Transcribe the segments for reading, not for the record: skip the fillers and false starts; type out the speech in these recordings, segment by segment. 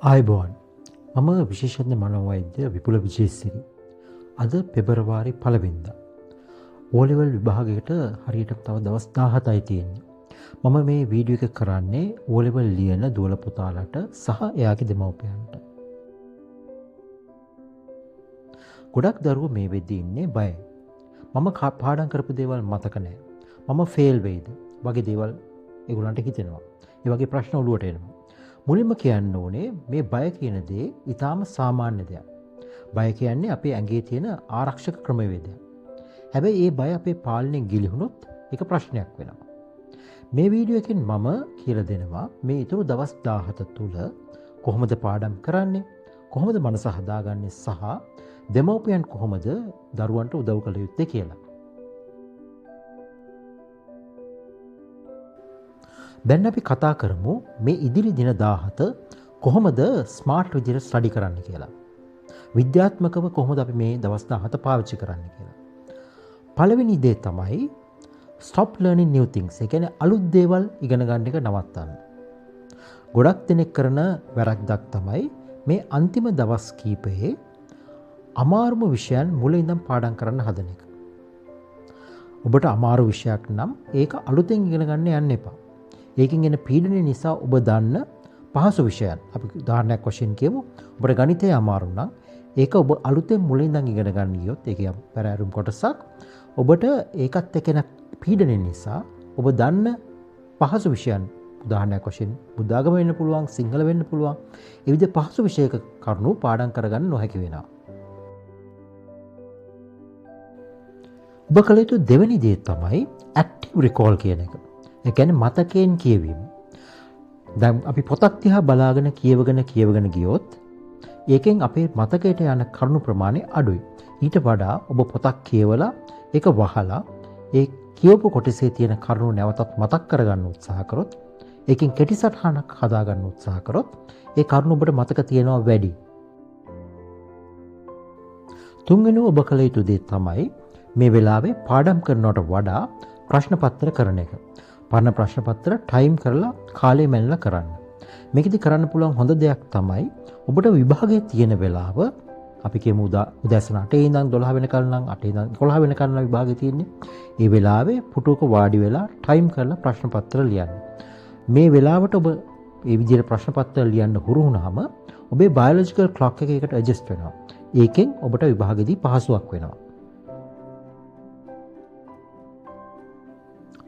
ආයුබෝවන් මම විශේෂඥ මනෝවෛද්‍ය විපුල විජේසිරි. අද පෙබරවාරි 1 වෙනිදා. O level විභාගයට හරියට තව දවස් 17යි තියෙන්නේ. මම මේ වීඩියෝ එක කරන්නේ O level ලියන දුවල පුතාලට සහ එයාගේ දෙමව්පියන්ට. ගොඩක් දරුවෝ මේ වෙද්දී ඉන්නේ බයයි. මම පාඩම් කරපු දේවල් මතක නැහැ. මම ෆේල් වෙයිද වගේ දේවල් ඒගොල්ලන්ට හිතෙනවා. ඒ වගේ ප්‍රශ්න ඔළුවට එනවා. මුලින්ම කියන්න ඕනේ මේ බය කියන දේ ඊටාම සාමාන්‍ය දෙයක්. බය කියන්නේ අපේ ඇඟේ තියෙන ආරක්ෂක ක්‍රමවේදයක්. හැබැයි මේ බය අපේ පාලනයෙන් ගිලිහුණොත් ඒක ප්‍රශ්නයක් වෙනවා. මේ වීඩියෝ එකෙන් මම කියලා දෙනවා මේ ඊතුරු දවස් 17 තුල කොහොමද පාඩම් කරන්නේ, කොහොමද මනස හදාගන්නේ සහ දෙමව්පියන් කොහොමද දරුවන්ට උදව් කළ යුත්තේ කියලා. දැන් අපි කතා කරමු මේ ඉදිරි දින 17 කොහොමද ස්මාර්ට් විදිහට ස්ටඩි කරන්න කියලා. විද්‍යාත්මකව කොහොමද අපි මේ දවස් 17 පාවිච්චි කරන්න කියලා. පළවෙනි දේ තමයි stop learning new things. ඒ කියන්නේ අලුත් දේවල් ඉගෙන ගන්න එක නවත්තන්න. ගොඩක් දෙනෙක් කරන වැරද්දක් තමයි මේ අන්තිම දවස් කීපයේ අමාරුම විෂයන් මුලින් ඉඳන් පාඩම් කරන්න හදන එක. ඔබට අමාරු විෂයක් නම් ඒක අලුතෙන් ඉගෙන ගන්න යන්න එපා. ඒකින් එන පීඩනය නිසා ඔබ දන්න පහසු විෂයන් අපි උදාහරණයක් වශයෙන් කියමු. ඔබට ගණිතය අමාරු නම් ඒක ඔබ අලුතෙන් මුලින් ඉඳන් ඉගෙන ගන්න ගියොත් ඒක පැරෑරුම් කොටසක් ඔබට ඒකත් එක්ක එන පීඩනය නිසා ඔබ දන්න පහසු විෂයන් උදාහරණයක් වශයෙන් බුද්ධාගම වෙන්න පුළුවන්, සිංහල වෙන්න පුළුවන්. ඒ විදිහ පහසු විෂයක කරුණු පාඩම් කරගන්න නොහැකි වෙනවා. ඔබ කළ යුතු දෙවෙනි දේ තමයි active recall කියන එක. ඒ කියන්නේ මතකයෙන් කියවීම. දැන් අපි පොතක් දිහා බලාගෙන කියවගෙන ගියොත් ඒකෙන් අපේ මතකයට යන කරුණු ප්‍රමාණය අඩුයි. ඊට වඩා ඔබ පොතක් කියවලා ඒක වහලා ඒ කියවපු කොටසේ තියෙන කරුණු නැවතත් මතක් කරගන්න උත්සාහ කරොත්, ඒකෙන් කෙටි සටහනක් හදාගන්න උත්සාහ කරොත් ඒ කරුණු ඔබට මතක තියෙනවා වැඩි. තුන්වෙනිව ඔබ කළ යුතු දේ තමයි මේ වෙලාවේ පාඩම් කරනවට වඩා ප්‍රශ්න පත්‍ර කරන එක. පරණ ප්‍රශ්න පත්‍ර ටයිම් කරලා කාලය මැනලා කරන්න. මේකෙදි කරන්න පුළුවන් හොඳ දෙයක් තමයි ඔබට විභාගයේ තියෙන වෙලාව අපි කියමු උදෑසන 8 ඉඳන් 12 වෙනකල් නම් 8 ඉඳන් 11 වෙනකල් නම් විභාගයේ තියෙන්නේ. ඒ වෙලාවේ පුටුවක වාඩි වෙලා ටයිම් කරලා ප්‍රශ්න පත්‍ර ලියන්න. මේ වෙලාවට ඔබ මේ විදිහට ප්‍රශ්න පත්‍ර ලියන්න හුරු වුණාම ඔබේ බයොලොජිකල් ක්ලොක් එක එකට ඇඩ්ජස්ට් වෙනවා. ඒකෙන් ඔබට විභාගෙදී පහසුවක් වෙනවා.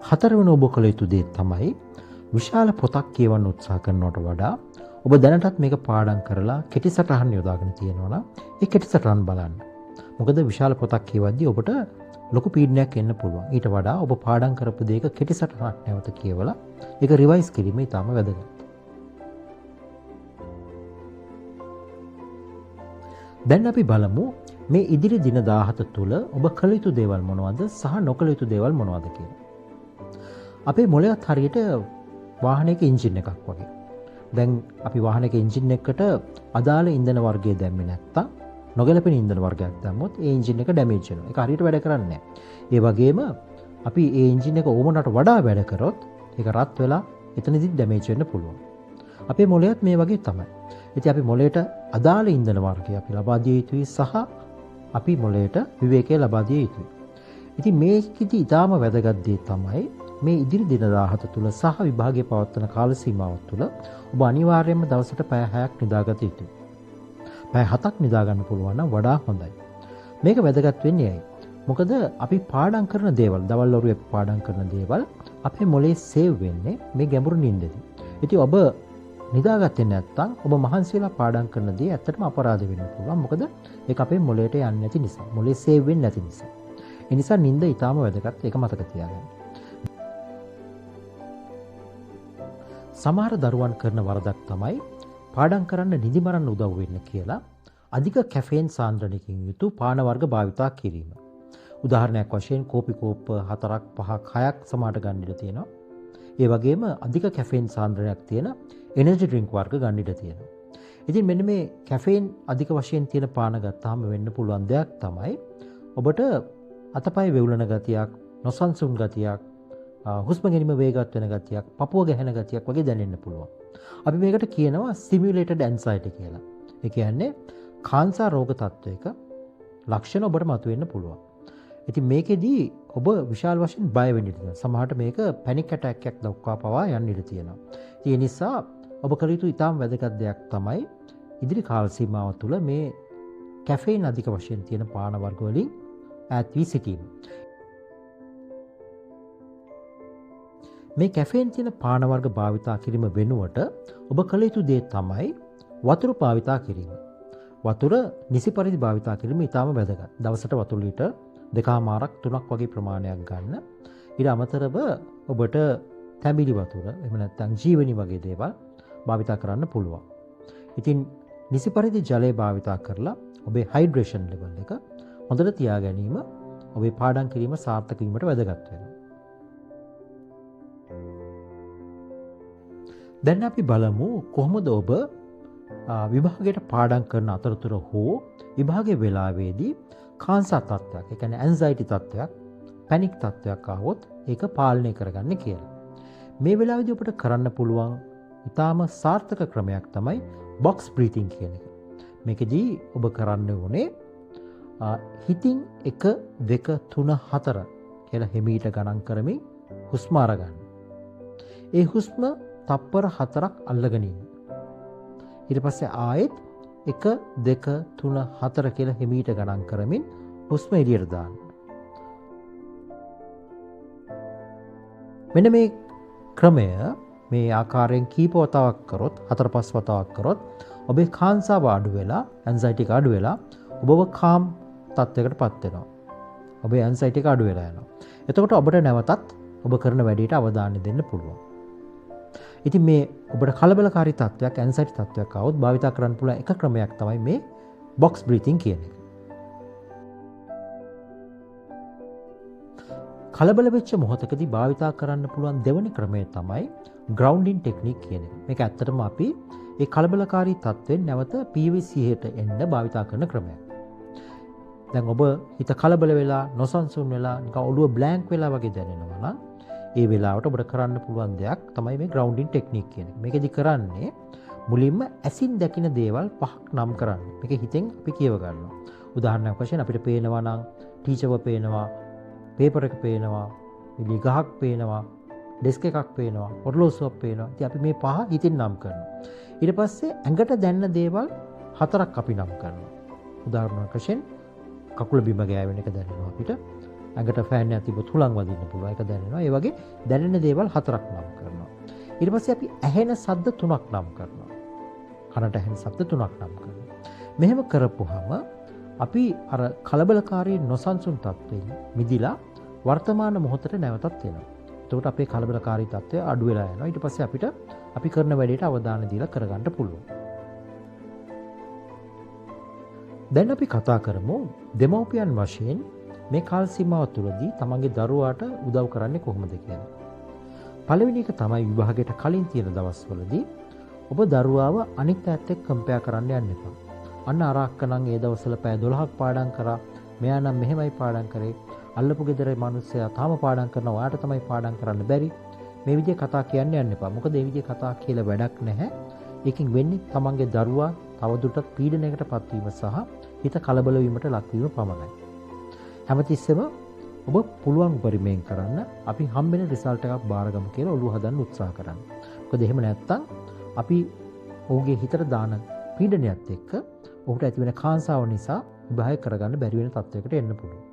හතරවෙනි ඔබ කළ යුතු දේ තමයි විශාල පොතක් කියවන්න උත්සාහ කරනවට වඩා ඔබ දැනටත් මේක පාඩම් කරලා කෙටි සටහන් යොදාගෙන තියෙනවා නම් ඒ කෙටි සටහන් බලන්න. මොකද විශාල පොතක් කියවද්දී ඔබට ලොකු පීඩනයක් එන්න පුළුවන්. ඊට වඩා ඔබ පාඩම් කරපු දේක කෙටි සටහනක් නැවත කියවලා ඒක රිවයිස් කිරීම ඉතාම වැදගත්. දැන් අපි බලමු මේ ඉදිරි දින 17 තුල ඔබ කළ යුතු දේවල් මොනවද සහ නොකළ යුතු දේවල් මොනවද කියලා. අපේ මොළයත් හරියට වාහනයක එන්ජින් එකක් වගේ. දැන් අපි වාහනයක එන්ජින් එකකට අදාළ ඉන්ධන වර්ගය දැම්මේ නැත්තම් නොගැලපෙන ඉන්ධන වර්ගයක් දැම්මොත් ඒ එන්ජින් එක ඩැමේජ් වෙනවා. ඒක හරියට වැඩ කරන්නේ නැහැ. ඒ වගේම අපි ඒ එන්ජින් එක ඕමනට වඩා වැඩ කරොත් ඒක රත් වෙලා එතනදිත් ඩැමේජ් වෙන්න පුළුවන්. අපේ මොළයත් මේ වගේ තමයි. ඉතින් අපි මොළයට අදාළ ඉන්ධන වර්ගය අපි ලබා දිය යුතුයි සහ අපි මොළයට විවේකය ලබා දිය යුතුයි. ඉතින් මේකෙදි ඊටාම වැදගත් දේ තමයි මේ ඉදිරි දින 17 තුල සහ විභාගයේ පවත්වන කාල සීමාව තුළ ඔබ අනිවාර්යයෙන්ම දවසට පැය 6ක් නිදාගත යුතුයි. පැය 7ක් නිදා ගන්න පුළුවන් නම් වඩා හොඳයි. මේක වැදගත් වෙන්නේ ඇයි? මොකද අපි පාඩම් කරන දේවල්, දවල් වරුවේ පාඩම් කරන දේවල් අපේ මොලේ සේව් වෙන්නේ මේ ගැඹුරු නිින්දෙදි. ඉතින් ඔබ නිදාගත්තේ නැත්නම් ඔබ මහන්සි වෙලා පාඩම් කරන දේ ඇත්තටම අපරාධ වෙන්න පුළුවන්. මොකද ඒක අපේ මොලේට යන්නේ නැති නිසා, මොලේ සේව් වෙන්නේ නැති නිසා. ඒ නිසා නිින්ද ඊටාම වැදගත්. ඒක මතක තියාගන්න. සමහර දරුවන් කරන වරදක් තමයි පාඩම් කරන්න නිදි මරන්න උදව් වෙන්න කියලා අධික කැෆේන් සාන්ද්‍රණයකින් යුතු පාන වර්ග භාවිතා කිරීම. උදාහරණයක් වශයෙන් කෝපි කෝප්ප 4ක් 5ක් 6ක් සමහරට ගන්න ඉඩ තියෙනවා. ඒ වගේම අධික කැෆේන් සාන්ද්‍රණයක් තියෙන එනර්ජි ඩ්‍රින්ක් වර්ග ගන්න ඉඩ තියෙනවා. ඉතින් මෙන්න මේ කැෆේන් අධික වශයෙන් තියෙන පාන ගත්තාම වෙන්න පුළුවන් දෙයක් තමයි ඔබට අතපය වෙවුලන ගතියක්, නොසන්සුන් ගතියක්, හුස්ම ගැනීම වේගවත් වෙන ගතියක්, පපුව ගැහෙන ගතියක් වගේ දැනෙන්න පුළුවන්. අපි මේකට කියනවා simulated anxiety කියලා. ඒ කියන්නේ කාන්සර් රෝග තත්වයක ලක්ෂණ ඔබට මතුවෙන්න පුළුවන්. ඉතින් මේකෙදී ඔබ විශාල වශයෙන් බය වෙන්න ඉඩ තියෙනවා. සමහරට මේක පැනික් ඇටැක් එකක් දක්වා පවා යන්න ඉඩ තියෙනවා. ඒ නිසා ඔබ කළ යුතු ඉතාම වැදගත් දෙයක් තමයි ඉදිරි කාල සීමාව තුළ මේ කැෆේන් අධික වශයෙන් තියෙන පාන වර්ග වලින් ඈත් වී සිටීම. මේ කැෆේන් තියෙන පාන වර්ග භාවිතා කිරීම වෙනුවට ඔබ කළ යුතු දේ තමයි වතුර භාවිතා කිරීම. වතුර නිසි පරිදි භාවිතා කිරීම ඉතාම වැදගත්. දවසට වතුර ලීටර් 2.5ක් 3ක් වගේ ප්‍රමාණයක් ගන්න. ඊට අමතරව ඔබට තැඹිලි වතුර එහෙම නැත්නම් ජීවනි වගේ දේවල් භාවිතා කරන්න පුළුවන්. ඉතින් නිසි පරිදි ජලය භාවිතා කරලා ඔබේ හයිඩ්‍රේෂන් ලෙවල් එක හොඳට තියා ගැනීම ඔබේ පාඩම් කිරීම සාර්ථක වීමට වැදගත් වෙනවා. දැන් අපි බලමු කොහොමද ඔබ විභාගයට පාඩම් කරන අතරතුර හෝ විභාගයේ වෙලාවේදී කාන්සර් තත්ත්වයක්, ඒ කියන්නේ ඇන්සයිටි තත්ත්වයක්, පැනික් තත්ත්වයක් ආවොත් ඒක පාලනය කරගන්න කියලා. මේ වෙලාවේදී ඔබට කරන්න පුළුවන් ඉතාම සාර්ථක ක්‍රමයක් තමයි box breathing කියන එක. මේකදී ඔබ කරන්න ඕනේ හිතින් 1 2 3 4 කියලා හිමීට ගණන් කරමින් හුස්ම අරගන්න. ඒ හුස්ම තප්පර 4ක් අල්ලගෙන ඉන්න. ඊට පස්සේ ආයෙත් 1 2 3 4 කියලා හිමීට ගණන් කරමින් හුස්ම එළියට දාන්න. මෙන්න මේ ක්‍රමය මේ ආකාරයෙන් කීප වතාවක් කරොත් 4-5 වතාවක් කරොත් ඔබේ කාන්සාව අඩු වෙලා ඇන්සයිටි එක අඩු වෙලා ඔබව කාම් තත්යකටපත් වෙනවා. ඔබේ ඇන්සයිටි එක අඩු වෙලා යනවා. එතකොට ඔබට නැවතත් ඔබ කරන වැඩේට අවධානය දෙන්න පුළුවන්. ඉතින් මේ ඔබට කලබලකාරී තත්වයක් ඇන්සයිටි තත්වයක් આવොත් භාවිතා කරන්න පුළුවන් එක ක්‍රමයක් තමයි මේ box breathing කියන එක. කලබල වෙච්ච මොහොතකදී භාවිතා කරන්න පුළුවන් දෙවැනි ක්‍රමය තමයි grounding technique කියන එක. මේක ඇත්තටම අපි ඒ කලබලකාරී තත්වෙන් නැවත PVC-ට එන්න භාවිතා කරන ක්‍රමයක්. දැන් ඔබ හිත කලබල වෙලා නොසන්සුන් වෙලා නිකන් ඔළුව බ්ලැන්ක් වෙලා වගේ දැනෙනවා නම් ඒ වෙලාවට ඔබට කරන්න පුළුවන් දෙයක් තමයි මේ grounding technique කියන එක. මේකෙදි කරන්නේ මුලින්ම ඇසින් දකින දේවල් පහක් නම් කරන්න. මේක හිතෙන් අපි කියව ගන්නවා. උදාහරණයක් වශයෙන් අපිට පේනවා නම් ටීචර්ව පේනවා, පේපර් එක පේනවා, ඉලි ගහක් පේනවා, ඩෙස්ක් එකක් පේනවා, ඔරලෝසුවක් පේනවා. ඉතින් අපි මේ පහ හිතින් නම් කරනවා. ඊට පස්සේ ඇඟට දැනෙන දේවල් 4ක් අපි නම් කරනවා. උදාහරණයක් වශයෙන් කකුල බිම ගෑවෙන එක දැනෙනවා අපිට. ඇඟට ෆෑන් එකක් තිබ්බොත් හුලං වදින්න පුළුවන්. ඒක දැනෙනවා. ඒ වගේ දැනෙන දේවල් 4ක් නම් කරනවා. ඊට පස්සේ අපි ඇහෙන ශබ්ද 3ක් නම් කරනවා. කනට ඇහෙන ශබ්ද 3ක් නම් කරනවා. මෙහෙම කරපුවාම අපි අර කලබලකාරී නොසන්සුන් තත්ත්වයෙන් මිදිලා වර්තමාන මොහොතට නැවතත් එනවා. එතකොට අපේ කලබලකාරී තත්ත්වය අඩු වෙලා යනවා. ඊට පස්සේ අපිට අපි කරන වැඩේට අවධානය දීලා කරගන්න පුළුවන්. දැන් අපි කතා කරමු දෙමව්පියන් වශයෙන් මේ කාල සීමාව තුළදී තමන්ගේ දරුවාට උදව් කරන්නේ කොහොමද කියලා. පළවෙනි එක තමයි විභාගයට කලින් තියෙන දවස්වලදී ඔබ දරුවාව අනිත් පැත්තට කම්පෙයාර් කරන්න යන්න එපා. අන්න අරක්ක නම් ඒ දවස්වල පැය 12ක් පාඩම් කරා. මෙයා නම් මෙහෙමයි පාඩම් කරේ. අල්ලපු ගෙදර මිනිස්සයා තාම පාඩම් කරනවා. ඔයාට තමයි පාඩම් කරන්න බැරි. මේ විදිහේ කතා කියන්න යන්න එපා. මොකද මේ විදිහේ කතා කියලා වැඩක් නැහැ. ඒකෙන් වෙන්නේ තමන්ගේ දරුවා තවදුරටත් පීඩනයකට පත්වීම සහ හිත කලබල වීමට ලක්වීම පමණයි. හැමතිස්සෙම ඔබ පුළුවන් උපරිමයෙන් කරන්න අපි හම්බෙන රිසල්ට් එකක් බාරගමු කියලා ඔළුව හදන්න උත්සාහ කරන්න. මොකද එහෙම නැත්තම් අපි ඔහුගේ හිතට දාන පීඩනයත් එක්ක ඔහුට ඇතිවෙන කාන්සාව නිසා විභාග කරගන්න බැරි වෙන තත්යකට එන්න පුළුවන්.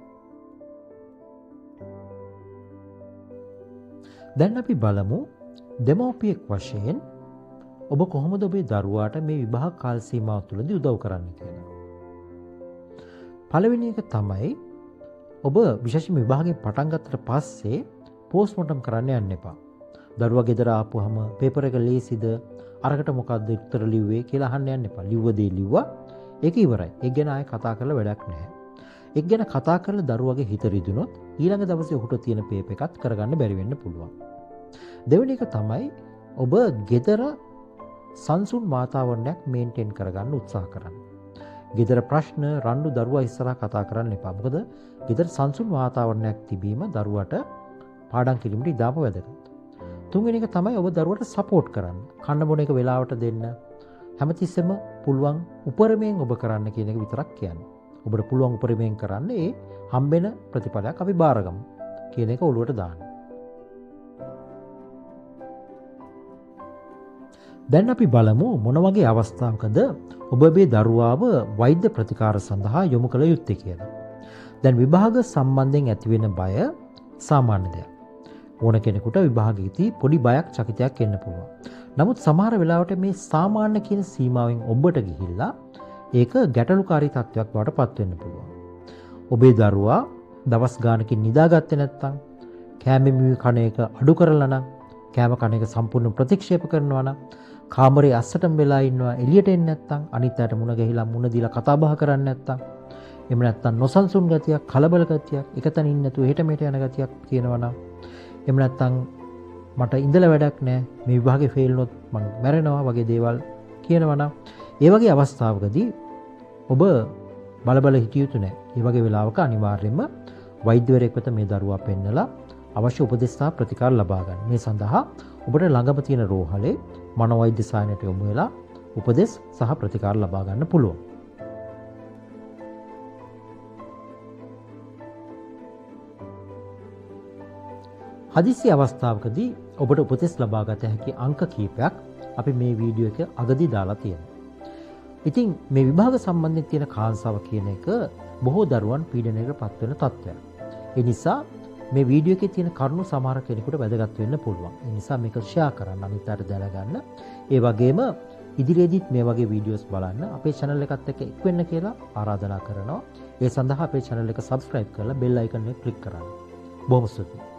දැන් අපි බලමු දෙමව්පියෙක් වශයෙන් ඔබ කොහොමද ඔබේ දරුවාට මේ විභාග කාල සීමාව තුළදී උදව් කරන්න කියලා. පළවෙනි එක තමයි ඔබ විශේෂයෙන් විභාගයෙන් පටන් ගත්තට පස්සේ පෝස්ට්මෝටම් කරන්න යන්න එපා. දරුවා ගෙදර ආපුවම පේපර් එක ලේසිද, අරකට මොකද්ද උත්තර ලිව්වේ කියලා අහන්න යන්න එපා. ලිව්ව දේ ලිව්වා. ඒක ඉවරයි. ඒක ගැන ආයෙ කතා කරලා වැඩක් නැහැ. ඒක ගැන කතා කරලා දරුවගේ හිත රිදුනොත් ඊළඟ දවසේ ඔහුට තියෙන පේපර් එකත් කරගන්න බැරි වෙන්න පුළුවන්. දෙවෙනි එක තමයි ඔබ ගෙදර සංසුන් වාතාවරණයක් මේන්ටේන් කරගන්න උත්සාහ කරන්න. ගෙදර ප්‍රශ්න රණ්ඩු දරුවා ඉස්සරහා කතා කරන්න එපා. මොකද ගෙදර සංසුන් වාතාවරණයක් තිබීම දරුවට පාඩම් කිරීමට ඉතාම වැදගත්. තුන්වෙනි එක තමයි ඔබ දරුවට සපෝට් කරන්න. කන්න බොන එක වෙලාවට දෙන්න. හැමතිස්සෙම පුළුවන් උපරිමයෙන් ඔබ කරන්න කියන එක විතරක් කියන්නේ. ඔබට පුළුවන් උපරිමයෙන් කරන්න ඒ හම්බෙන ප්‍රතිඵලයක් අපි බාරගමු කියන එක ඔළුවට දාන්න. දැන් අපි බලමු මොන වගේ අවස්ථාවකද ඔබ ඔබේ දරුවාව වෛද්‍ය ප්‍රතිකාර සඳහා යොමු කළ යුත්තේ කියලා. දැන් විභාග සම්බන්ධයෙන් ඇතිවෙන බය සාමාන්‍ය දෙයක්. ඕන කෙනෙකුට විභාගයේදී පොඩි බයක් චකිතයක් එන්න පුළුවන්. නමුත් සමහර වෙලාවට මේ සාමාන්‍ය කියන සීමාවෙන් ඔබට ගිහිල්ලා ඒක ගැටලුකාරී තත්ත්වයක් බවට පත් වෙන්න පුළුවන්. ඔබේ දරුවා දවස් ගානකින් නිදාගත්තේ නැත්නම්, කෑම කන එක අඩු කරලා නම්, කෑම කන එක සම්පූර්ණ ප්‍රතික්ෂේප කරනවා නම්, කාමරේ අස්සටම වෙලා ඉන්නවා එළියට එන්නේ නැත්නම්, අනිත් අයට මුණ ගැහිලා මුණ දීලා කතා බහ කරන්නේ නැත්නම්, එහෙම නැත්නම් නොසන්සුන් ගතියක්, කලබල ගතියක්, එකතන ඉන්න නැතුව එහෙට මෙහෙට යන ගතියක් තියෙනවා නම්, එහෙම නැත්නම් මට ඉඳලා වැඩක් නැහැ, මේ විභාගේ ෆේල් වුණොත් මම මැරෙනවා වගේ දේවල් කියනවා නම්, ඒ වගේ අවස්ථාවකදී ඔබ බලබල හිටිය යුතු නැහැ. ඒ වගේ වෙලාවක අනිවාර්යයෙන්ම වෛද්‍යවරයෙක් වෙත මේ දරුවා පෙන්නලා අවශ්‍ය උපදෙස් සහ ප්‍රතිකාර ලබා ගන්න. මේ සඳහා ඔබට ළඟම තියෙන රෝහලේ මනෝවෛද්‍ය සායනයට යොමු වෙලා උපදෙස් සහ ප්‍රතිකාර ලබා ගන්න පුළුවන්. හදිසි අවස්ථාවකදී ඔබට උපදෙස් ලබා ගත හැකි අංක කීපයක් අපි මේ වීඩියෝ එක අගදී දාලා තියෙනවා. ඉතින් මේ විභාග සම්බන්ධයෙන් තියෙන කාංසාව කියන එක බොහෝ දරුවන් පීඩනයකට පත් වෙන තත්ත්වයක්. ඒ නිසා මේ වීඩියෝ එකේ තියෙන කරුණු සමහර කෙනෙකුට වැදගත් වෙන්න පුළුවන්. ඒ නිසා මේක ෂෙයා කරන්න, අනිත් අයට දැනගන්න. ඒ වගේම ඉදිරියේදීත් මේ වගේ වීඩියෝස් බලන්න අපේ channel එකත් එක්ක එක් වෙන්න කියලා ආරාධනා කරනවා. ඒ සඳහා අපේ channel එක subscribe කරලා bell icon එක click කරන්න. බොහොම ස්තුතියි.